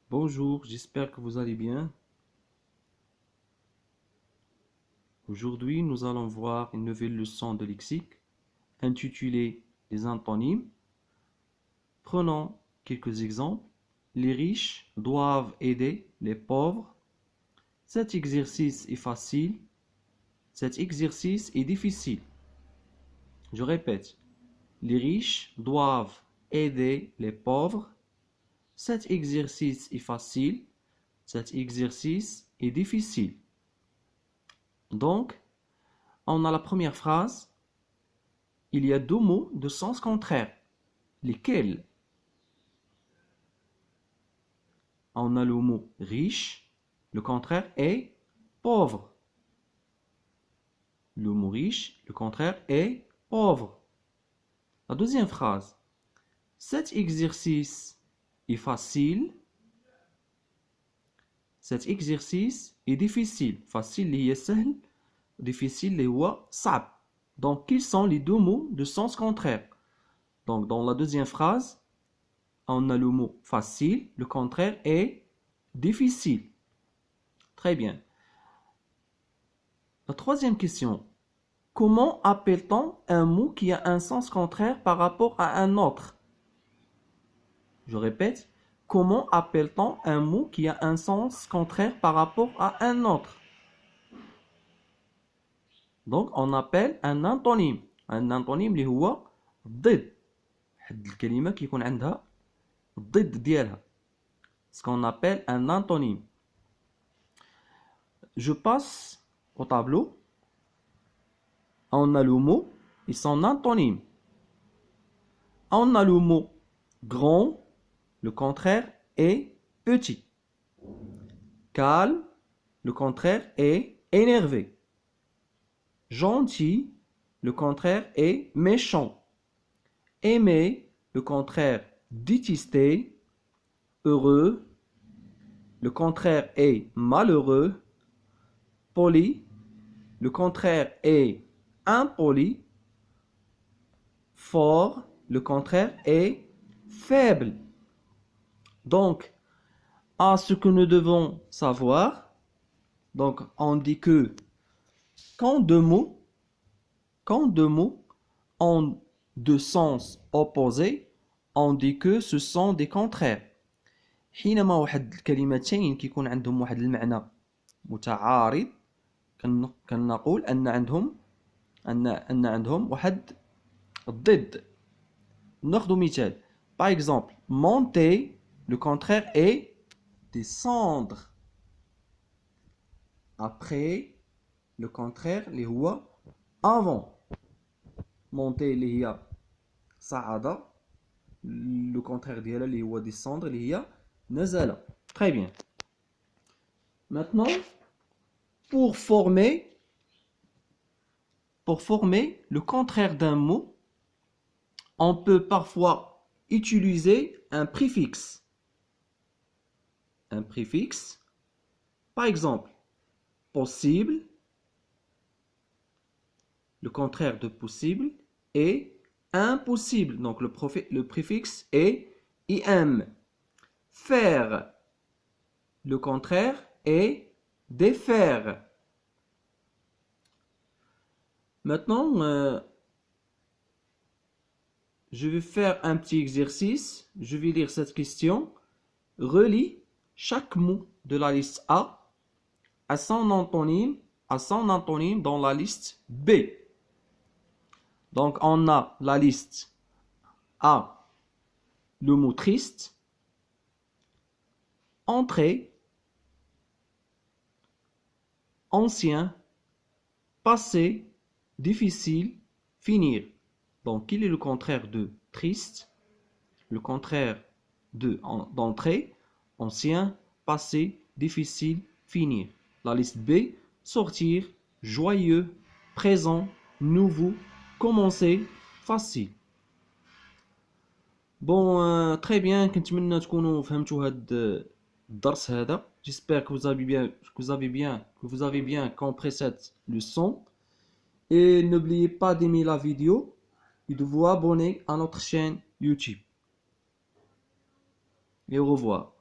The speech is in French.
Bonjour, j'espère que vous allez bien. Aujourd'hui, nous allons voir une nouvelle leçon de lexique intitulée Les antonymes. Prenons quelques exemples. Les riches doivent aider les pauvres. Cet exercice est facile. Cet exercice est difficile. Je répète. Les riches doivent aider les pauvres. Cet exercice est facile. Cet exercice est difficile. Donc, on a la première phrase. Il y a deux mots de sens contraire. Lesquels? On a le mot riche. Le contraire est pauvre. Le mot riche, le contraire est pauvre. La deuxième phrase. Cet exercice est facile. Cet exercice est difficile. Facile, اللي هي سهل. Difficile, اللي هو صعب. Donc, quels sont les deux mots de sens contraire? Donc, dans la deuxième phrase, on a le mot facile. Le contraire est difficile. Très bien. La troisième question. Comment appelle-t-on un mot qui a un sens contraire par rapport à un autre? Je répète. Comment appelle-t-on un mot qui a un sens contraire par rapport à un autre? Donc, on appelle un antonyme. Un antonyme اللي هو ضد. حد الكلمة كيكون عندها ضد ديالها. Ce qu'on appelle un antonyme. Je passe au tableau. On a le mot et son antonyme. On a le mot grand. Le contraire est petit. Calme. Le contraire est énervé. Gentil, le contraire est méchant. Aimer, le contraire détester. Heureux, le contraire est malheureux. Poli, le contraire est impoli. Fort, le contraire est faible. Donc, à ce que nous devons savoir, donc on dit que quand deux mots ont deux sens opposés, on dit que ce sont des contraires. حينما واحد الكلمتين كيكون عندهم واحد المعنى متعارض كنقول ان عندهم واحد الضد. ناخذ مثال. Par exemple, monter, le contraire est descendre. Après, le contraire اللي هو avant. monter اللي هي صعد. Le contraire ديالها اللي هو descendre اللي هي نزل. Très bien. Maintenant, pour former le contraire d'un mot, on peut parfois utiliser un préfixe. Un préfixe. Par exemple, possible. Le contraire de possible est impossible. Donc le préfixe est im. Faire. Le contraire est défaire. Maintenant, je vais faire un petit exercice. Je vais lire cette question. Relie chaque mot de la liste A à son antonyme dans la liste B. Donc, on a la liste A, le mot triste, entrée, ancien, passé, difficile, finir. Donc, quel est le contraire de triste? Le contraire d'entrée, ancien, passé, difficile, finir. La liste B, sortir, joyeux, présent, nouveau, commencer, facile. Bon, très bien. كنتمنى تكونوا فهمتوا هذا الدرس هذا. J'espère que vous avez bien compris cette leçon. Et n'oubliez pas d'aimer la vidéo et de vous abonner à notre chaîne YouTube. Et au revoir.